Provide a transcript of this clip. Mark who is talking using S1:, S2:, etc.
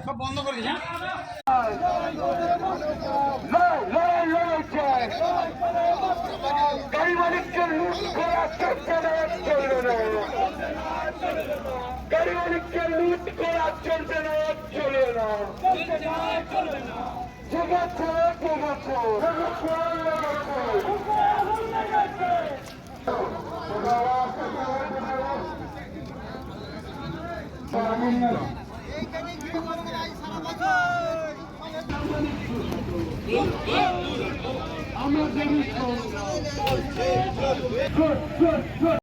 S1: সব বন্ধ করে দিস।
S2: গাড়ি মালিককে লুট করা চলবে না, গাড়ি মালিককে লুট করা চলবে না, চলে না। ঠিক আছে, ঠিক আছে, আমরা